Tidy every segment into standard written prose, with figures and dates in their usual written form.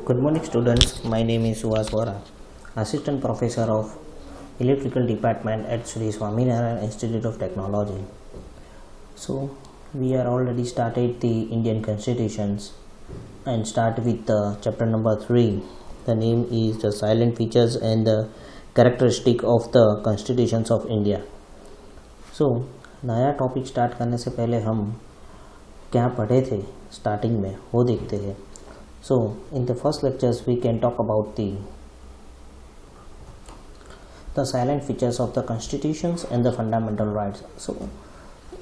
Good morning students, my name is Vora, Assistant Professor of Electrical Department at Sri Swaminarayan Institute of Technology. So we are already started the Indian Constitutions and start with chapter number 3. The name is the silent features and the characteristic of the Constitutions of India. So नया topic start करने से पहले हम क्या पढ़े थे starting में वो देखते हैं. So in the first lectures we can talk about the silent features of the constitutions and the fundamental rights. So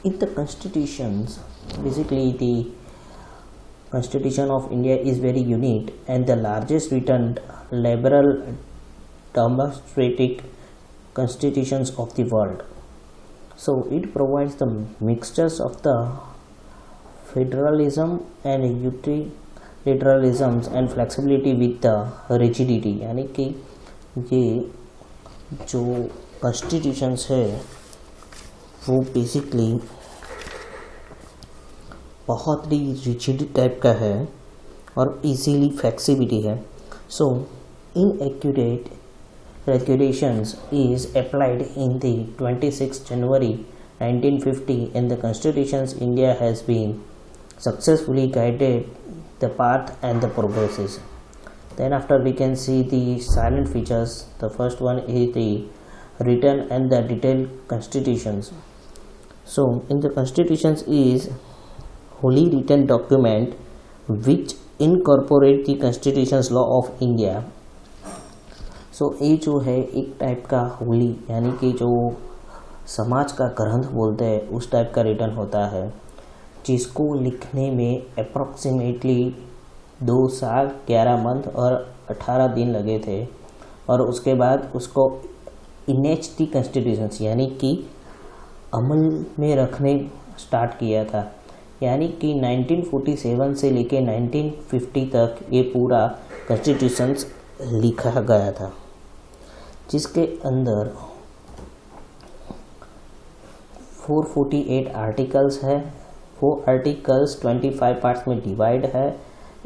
in the constitutions, basically the Constitution of India is very unique and the largest written liberal democratic constitutions of the world. So it provides the mixtures of the federalism and utilitarianism and flexibility with the rigidity. यानी कि ये जो constitutions है वो basically बहुत ही rigid type का है और easily flexibility है. So inaccurate regulations is applied in the 26th January 1950 and the Constitutions India has been successfully guided the path and the progresses. Then after we can see the silent features. The first one is the written and the detailed constitutions. So in the constitutions is wholly written document which incorporate the constitutions law of India. So ये जो है एक type का होली यानी कि जो समाज का ग्रंथ बोलते हैं उस टाइप का रिटर्न होता है जिसको लिखने में अप्रॉक्सीमेटली 2 साल 11 मंथ और 18 दिन लगे थे और उसके बाद उसको इनेच दी कॉन्स्टिट्यूशंस यानी कि अमल में रखने स्टार्ट किया था. यानी कि 1947 से लेके 1950 तक ये पूरा कॉन्स्टिट्यूशंस लिखा गया था जिसके अंदर 448 आर्टिकल्स है. वो आर्टिकल्स 25 पार्ट्स में डिवाइड है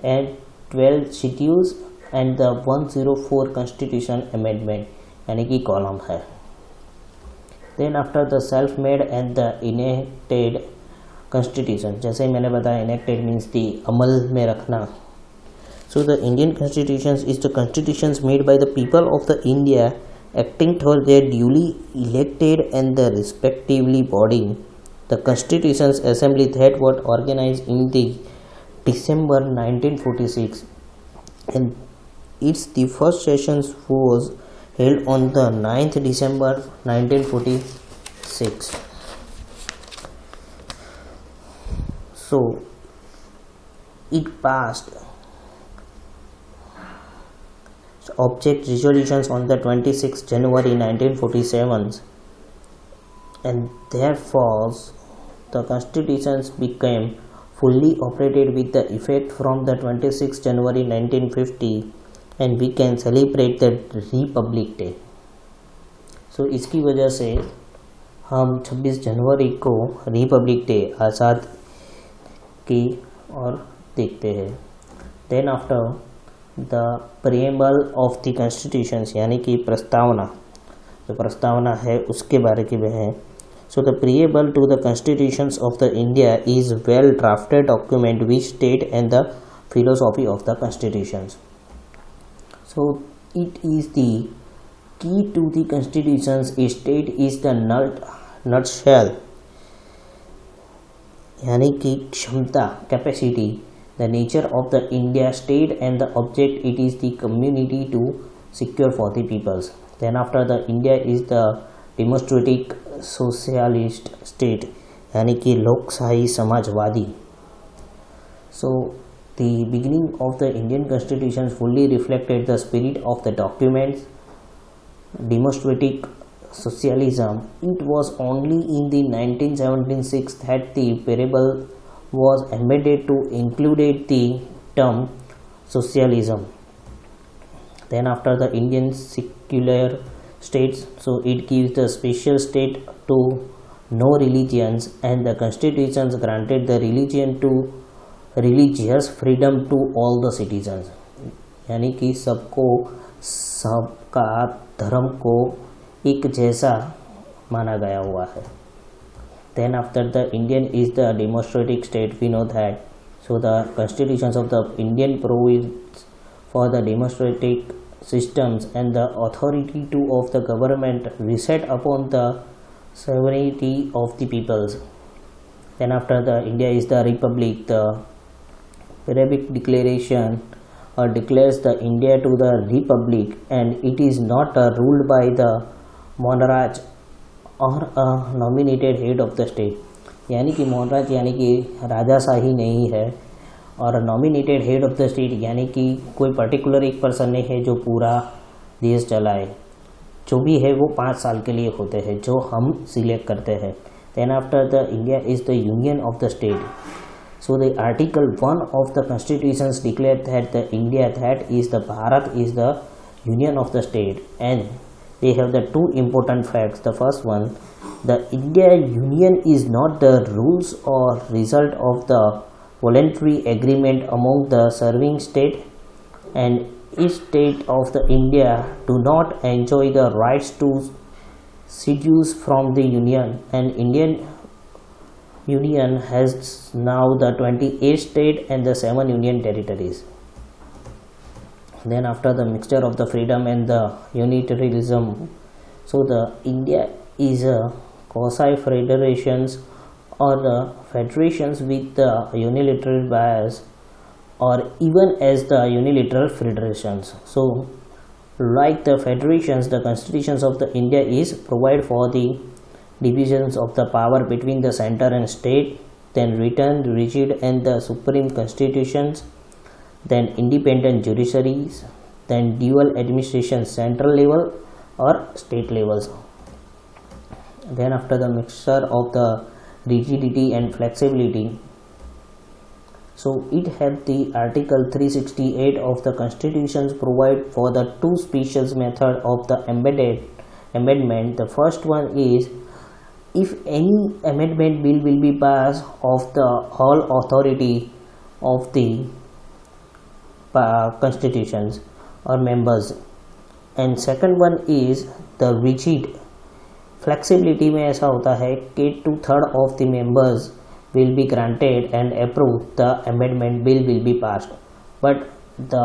and 12 schedules and the 104 constitution amendment यानी कि कॉलम है. Then after the self made and the enacted constitution, जैसे मैंने बताया इनेक्टेड मीन्स दी अमल में रखना. So the Indian constitutions is the constitutions made by the people of the India acting through their duly elected and the respectively body. The constitutions assembly that was organized in the December 1946 and its the first sessions was held on the 9th December 1946. So it passed object resolutions on the 26th January 1947 and therefore the constitutions became fully operated with the effect from the 26th January 1950 and we can celebrate the Republic Day. So इसकी वजह से हम 26 जनवरी को Republic day आज़ाद की और देखते हैं. Then after the preamble of the constitutions यानी कि प्रस्तावना, जो प्रस्तावना है उसके बारे में है. So the preamble to the constitutions of the India is well drafted document which state and the philosophy of the constitutions. So it is the key to the constitutions. State is the nutshell यानी कि क्षमता capacity, the nature of the India state and the object it is the community to secure for the peoples. Then after the India is the democratic socialist state यानी कि लोकशाही Samajwadi. So the beginning of the Indian constitution fully reflected the spirit of the documents. Democratic socialism, it was only in the 1976 that the parable was amended to include the term socialism. Then after the Indian secular states, so it gives the special state to no religions and the constitutions granted the religious freedom to all the citizens. यानी कि सबको, सबका धर्म को एक जैसा माना गया हुआ है. Then after the Indian is the democratic state, we know that. So the constitutions of the Indian provides for the democratic systems and the authority to of the government reset upon the sovereignty of the peoples. Then after the India is the republic, the Arabic declaration declares the India to the republic, and it is not ruled by the monarch और nominated head of the state, यानी कि मोनराज यानी कि राजाशाही नहीं है, और nominated head of the state यानी कि कोई पर्टिकुलर एक पर्सन नहीं है जो पूरा देश चलाए. जो भी है वो 5 साल के लिए होते हैं जो हम सिलेक्ट करते हैं. Then after the India is the union of the state. So the article 1 of the constitutions declare that the India, that is the Bharat is the union of the state, and they have the two important facts. The first one, the India Union is not the rules or result of the voluntary agreement among the serving state, and each state of the India do not enjoy the rights to seduce from the Union, and Indian Union has now the 28 state and the 7 union territories. Then after the mixture of the freedom and the unitarianism, so the India is a quasi-federations or the federations with the unilateral bias, or even as the unilateral federations. So like the federations, the constitutions of the India is provide for the divisions of the power between the center and state, then written, rigid and the supreme constitutions, then independent judiciaries, then dual administration, central level or state levels. Then after the mixture of the rigidity and flexibility, so it had the article 368 of the constitutions provide for the two species method of the amendment. The first one is, if any amendment bill will be passed of the whole authority of the constitutions or members, and second one is the rigid. Flexibility में ऐसा होता है कि 2/3 of the members will be granted and approve the amendment bill will be passed, but the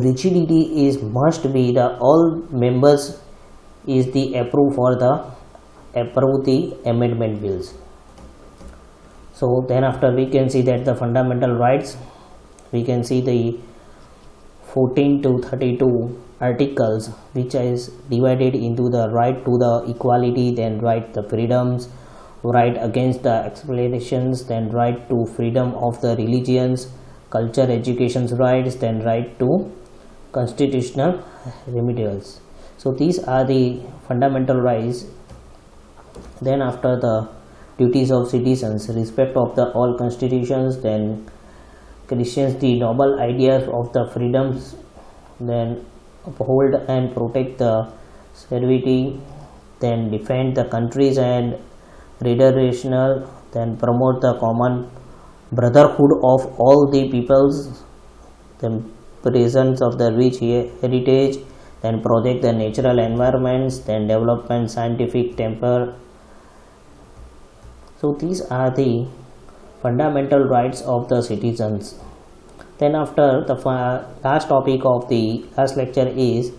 rigidity is must be the all members is the approve the amendment bills. So then after we can see that the fundamental rights, we can see the 14 to 32 articles, which is divided into the right to the equality, then right the freedoms, right against the exploitations, then right to freedom of the religions, culture, education's rights, then right to constitutional remedials. So these are the fundamental rights. Then after the duties of citizens, respect of the all constitutions, then Christians the noble ideas of the freedoms, then uphold and protect the servitude, then defend the countries and federational, then promote the common brotherhood of all the peoples, then presence of the rich heritage, then protect the natural environments, then development scientific temper. So these are the fundamental rights of the citizens. Then after the last topic of the last lecture is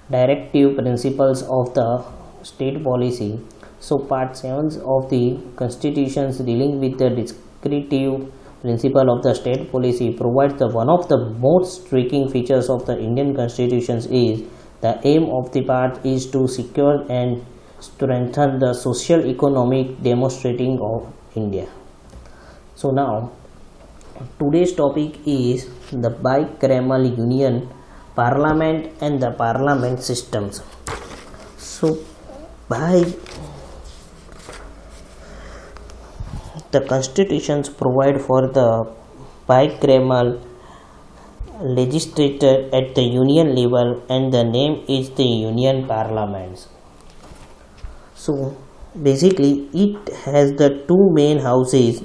directive principles of the state policy. So part 7 of the constitutions dealing with the descriptive principle of the state policy provides the one of the most striking features of the Indian constitutions is the aim of the part is to secure and strengthen the social economic demonstrating of India. So now today's topic is the Bi-Cameral Union, Parliament and the Parliament systems. So the constitutions provide for the Bi-Cameral legislature at the union level, and the name is the Union Parliaments. So basically it has the two main houses,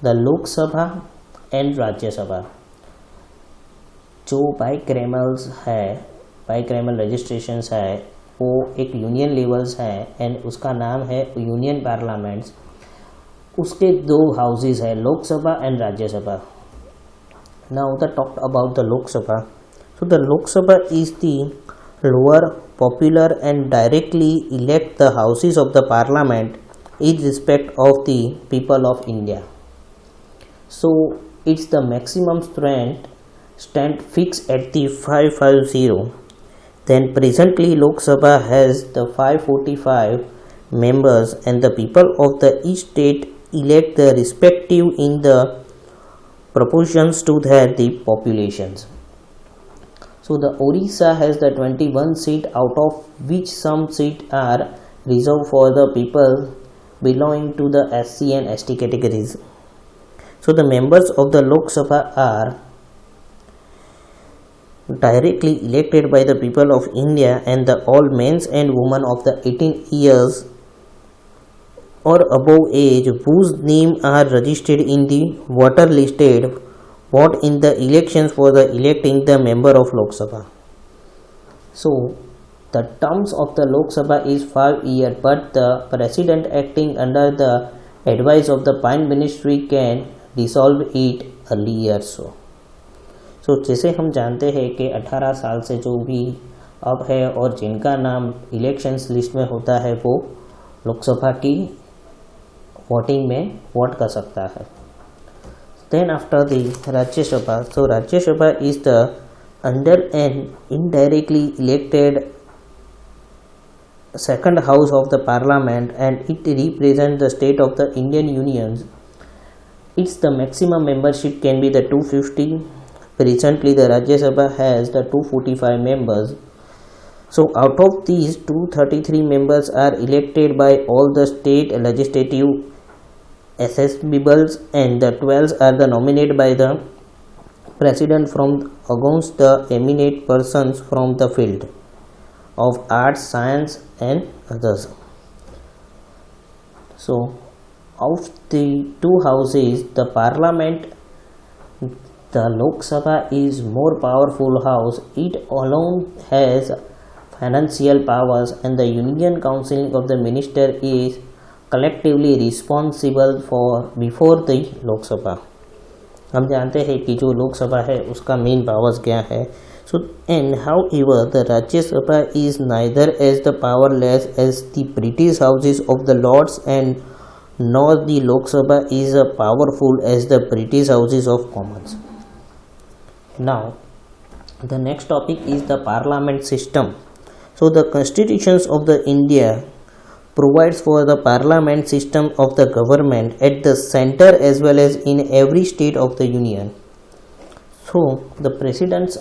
the Lok Sabha and Rajya Sabha. जो बाईक्रैमल्स है, बाईक्रैमल registrations है, वो एक union levels है and उसका नाम है union parliaments. उसके दो हाउसेस है, Lok Sabha and Rajya Sabha. Now the talk about the Lok Sabha. So the Lok Sabha is the lower, popular and directly elect the houses of the parliament in respect of the people of India. So it's the maximum strength fixed at the 550. Then presently Lok Sabha has the 545 members and the people of the each state elect the respective in the proportions to the populations. So the Orissa has the 21 seat, out of which some seats are reserved for the people belonging to the SC and ST categories. So the members of the Lok Sabha are directly elected by the people of India and the all men and women of the 18 years or above age whose name are registered in the voter listed vote in the elections for the electing the member of Lok Sabha. So the terms of the Lok Sabha is 5 years, but the president acting under the advice of the Prime Ministry can dissolve it earlier. So जैसे हम जानते हैं कि 18 साल से जो भी अब है और जिनका नाम इलेक्शंस लिस्ट में होता है वो लोकसभा की वोटिंग में वोट कर सकता है. Then after the Rajya Sabha, so Rajya Sabha is the under and indirectly elected second house of the parliament and it represents the state of the Indian Union. Its the maximum membership can be the 250. Presently the Rajya Sabha has the 245 members. So out of these 233 members are elected by all the state legislative assemblages and the 12 are the nominated by the president from amongst the eminent persons from the field of arts, science and others. So of the two houses, the parliament, the Lok Sabha is more powerful house. It alone has financial powers and the union council of the minister is collectively responsible for before the लोक सभा. हम जानते हैं कि जो लोकसभा है उसका main powers क्या है. So and however the Rajya Sabha is neither as the powerless as the British houses of the Lords and nor the Lok Sabha is as powerful as the British houses of Commons. Now the next topic is the parliament system. So the constitutions of the India provides for the parliament system of the government at the center as well as in every state of the union. So the constitutions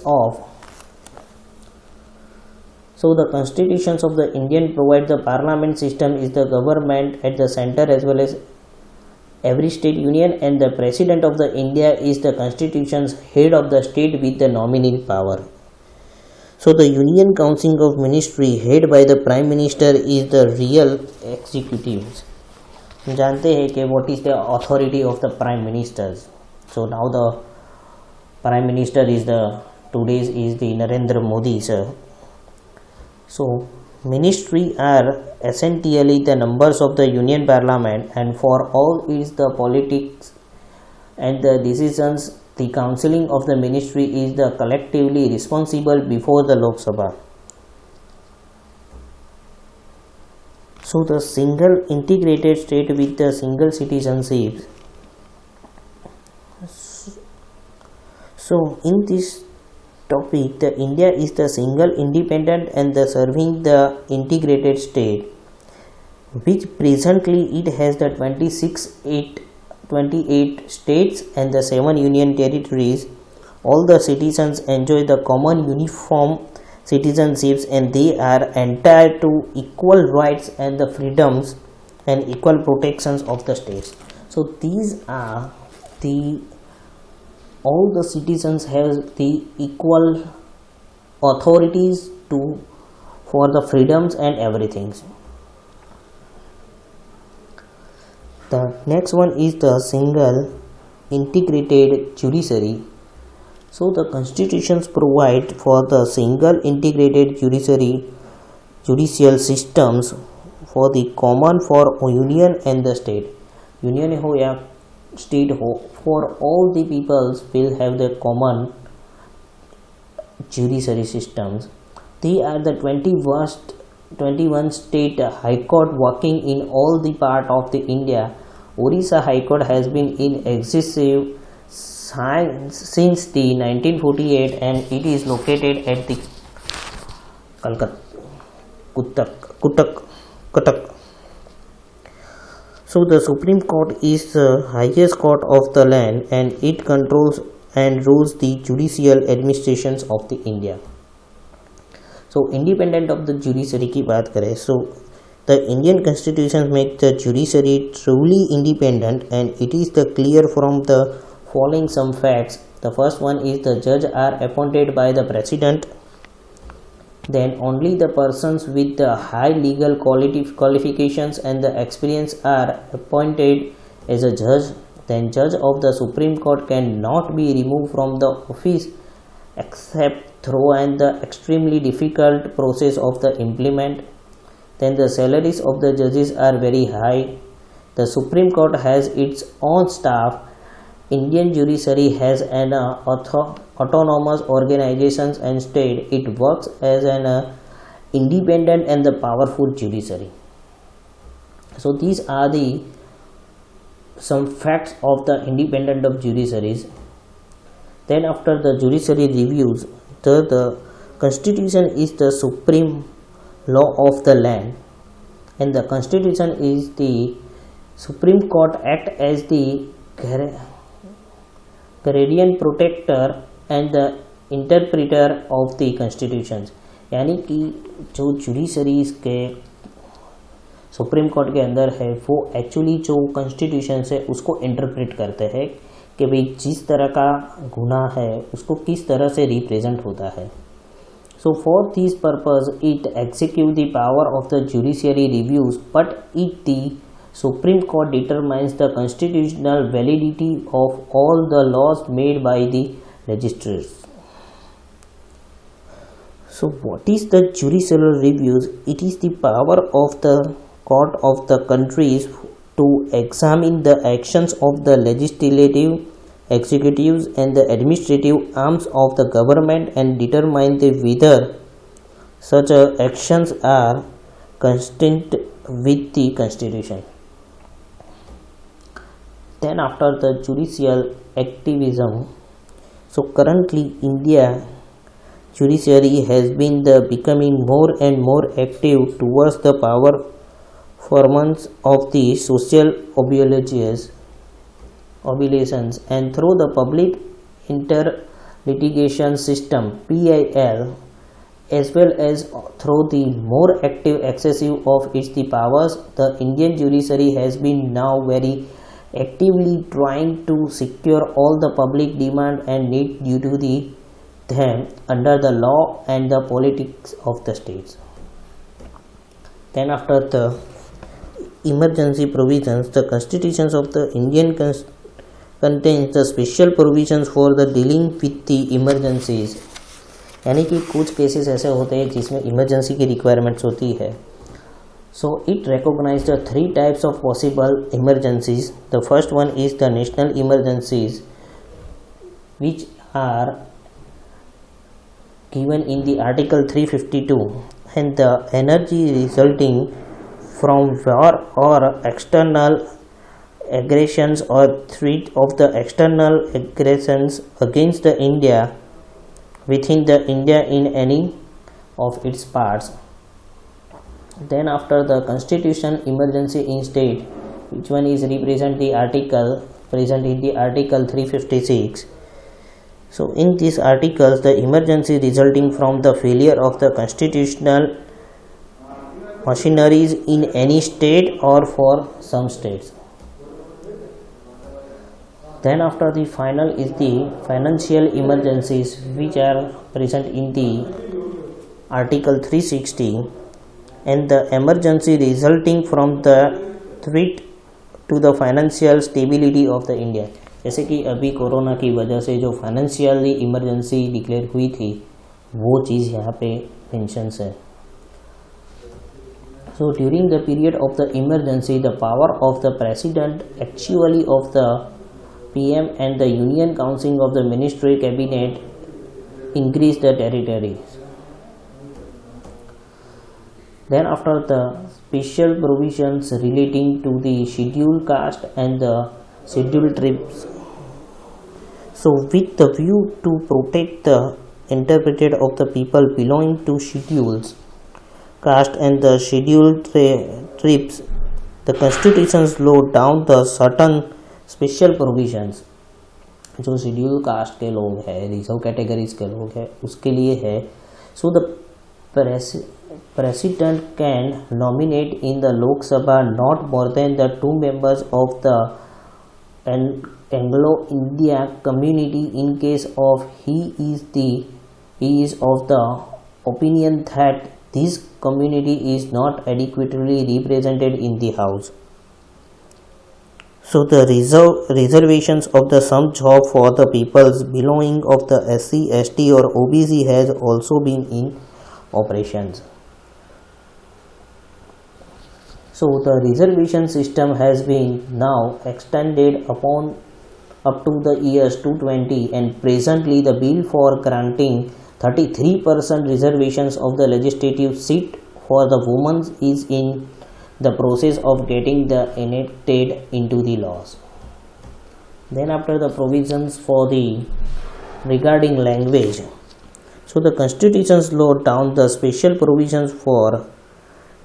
of the Indian provide the parliament system is the government at the center as well as every state union and the president of the India is the constitution's head of the state with the nominal power. So the Union Council of Ministry head by the Prime Minister is the real executives. जानते हैं कि what is the authority of the Prime Ministers. So now the Prime Minister is the today's is the Narendra Modi sir. So ministry are essentially the numbers of the Union Parliament and for all is the politics and the decisions. The counseling of the ministry is the collectively responsible before the Lok Sabha. So the single integrated state with the single citizenship. So in this topic the India is the single independent and the serving the integrated state, which presently it has the 28 states and the 7 union territories. All the citizens enjoy the common uniform citizenships and they are entitled to equal rights and the freedoms and equal protections of the states. So these are the all the citizens have the equal authorities to for the freedoms and everything. The next one is the single integrated judiciary. So the constitutions provide for the single integrated judicial systems for the common for union and the state. Union हो या state हो, for all the peoples will have the common judiciary systems. They are the 21 state high court working in all the part of the India. Orissa High Court has been in existence since the 1948 and it is located at the Cuttack. So the Supreme Court is the highest court of the land and it controls and rules the judicial administrations of the India. So independent of the judiciary की बात करें, so the Indian Constitution makes the judiciary truly independent and it is the clear from the following some facts. The first one is the judge are appointed by the president. Then only the persons with the high legal qualifications and the experience are appointed as a judge. Then judge of the Supreme Court cannot be removed from the office except through the extremely difficult process of the implement. Then the salaries of the judges are very high. The Supreme Court has its own staff. Indian judiciary has an autonomous organizations and state. It works as an independent and the powerful judiciary. So these are the some facts of the independence of judiciaries. Then after the judiciary reviews, the constitution is the supreme law of the land and the constitution is the Supreme Court act as the guardian protector and the interpreter of the constitutions. यानी कि जो judiciary's के supreme court के अंदर है वो actually जो constitution है उसको इंटरप्रेट करते हैं कि भाई जिस तरह का गुनाह है उसको किस तरह से रिप्रेजेंट होता है. So for this purpose it execute the power of the judiciary reviews, but the Supreme Court determines the constitutional validity of all the laws made by the legislators. So what is the judicial reviews? It is the power of the court of the countries to examine the actions of the legislative, executives and the administrative arms of the government and determine whether such actions are consistent with the constitution. Then after the judicial activism, so currently India judiciary has been becoming more and more active towards the performance of the social obligations and through the public inter-litigation system PIL, as well as through the more active excessive of its powers, the Indian judiciary has been now very actively trying to secure all the public demand and need due to them under the law and the politics of the states. Then after the emergency provisions, the constitutions of the Indian contains the special provisions for the dealing with the emergencies. यानी कि कुछ cases ऐसे होते हैं जिसमें emergency की requirements होती है. So it recognized the three types of possible emergencies. The first one is the national emergencies, which are given in the Article 352, and the energy resulting from war or external aggressions or threat of the external aggressions against the India within the India in any of its parts. Then after the constitution emergency in state, which one is represent the article present in the Article 356. So in these articles, the emergency resulting from the failure of the constitutional machineries in any state or for some states. Then after the final is the financial emergencies, which are present in the Article 360, and the emergency resulting from the threat to the financial stability of the India. जैसे कि अभी corona की वजह से जो financially emergency declare हुई थी वो चीज़ यहाँ पे मेंशन्स है। So during the period of the emergency, the power of the president, actually of the PM and the Union Council of the Ministry Cabinet increased the territories. Then after the special provisions relating to the scheduled caste and the scheduled tribes. So with the view to protect the interpreted of the people belonging to schedules caste and the scheduled tribes, the constitutions laid down the certain special provisions. जो schedule caste के लोग हैं, reserve categories के लोग हैं, उसके लिए है। So the president can nominate in the Lok Sabha not more than the 2 members of the Anglo-India community in case of he is of the opinion that this community is not adequately represented in the House. So the reservations of the some job for the peoples belonging of the SC, ST or OBC has also been in operations. So the reservation system has been now extended up to the years 2020, and presently the bill for granting 33% reservations of the legislative seat for the women is in the process of getting the enacted into the laws. Then after the provisions for the regarding language, so the constitutions laid down the special provisions for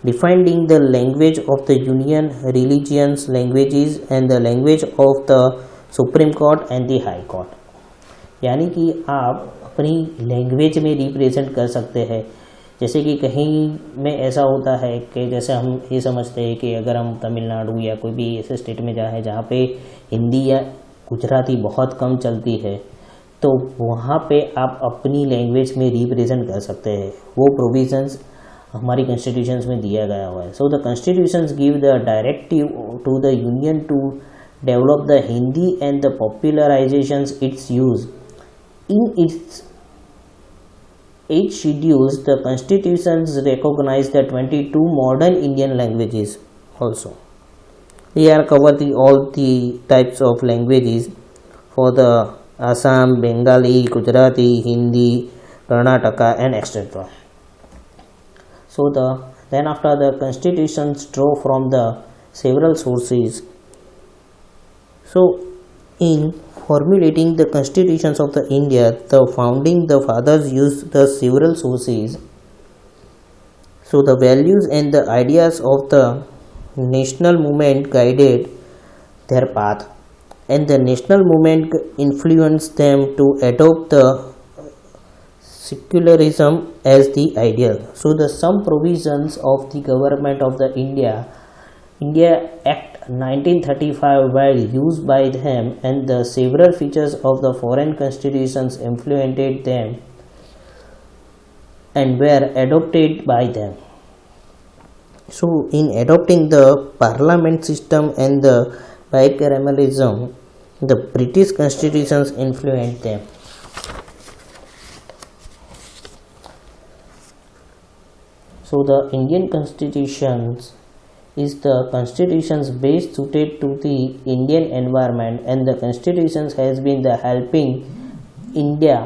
defining the language of the union, religions, languages and the language of the Supreme Court and the High Court. यानी कि आप अपनी language में represent कर सकते हैं। जैसे कि कहीं में ऐसा होता है कि जैसे हम ये समझते हैं कि अगर हम तमिलनाडु या कोई भी ऐसे स्टेट में जाए जहाँ पे हिंदी या गुजराती बहुत कम चलती है, तो वहाँ पे आप अपनी लैंग्वेज में रिप्रेजेंट कर सकते हैं। वो प्रोविजंस हमारी कॉन्स्टिट्यूशंस में दिया गया हुआ है। So the constitutions give the directive to the union to develop the Hindi and the popularisations its use in its 8 schedules. The constitutions recognize the 22 modern Indian languages also. Here cover all the types of languages for the Assam, Bengali, Gujarati, Hindi, Karnataka and etc. So then after the constitutions draw from the several sources. So in formulating the constitutions of the India, the founding the fathers used the several sources. So the values and the ideas of the national movement guided their path, and the national movement influenced them to adopt the secularism as the ideal. So the some provisions of the government of the India Act 1935 were used by them, and the several features of the foreign constitutions influenced them and were adopted by them. So in adopting the parliament system and the bicameralism, the British constitutions influenced them. So the Indian constitutions is the constitutions best suited to the Indian environment, and the constitutions has been the helping India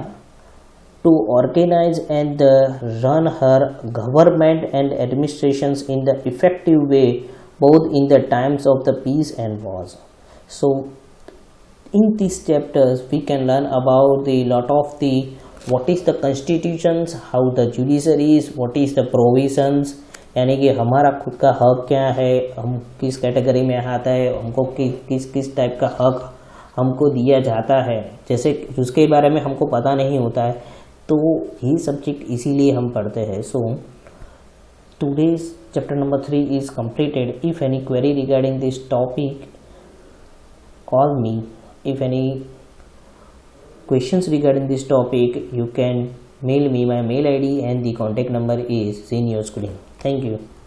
to organize and run her government and administrations in the effective way, both in the times of the peace and wars. So in these chapters we can learn about the lot of the what is the constitutions, how the judiciary is, what is the provisions, यानी कि हमारा खुद का हक क्या है, हम किस कैटेगरी में आता है, हमको किस टाइप का हक हमको दिया जाता है, जैसे उसके बारे में हमको पता नहीं होता है, तो ये सब्जेक्ट इसीलिए हम पढ़ते हैं. So today's chapter number 3 is completed. If any query regarding this topic, call me. If any questions regarding this topic, you can mail me. My mail ID and the contact number is in your screen. Thank you.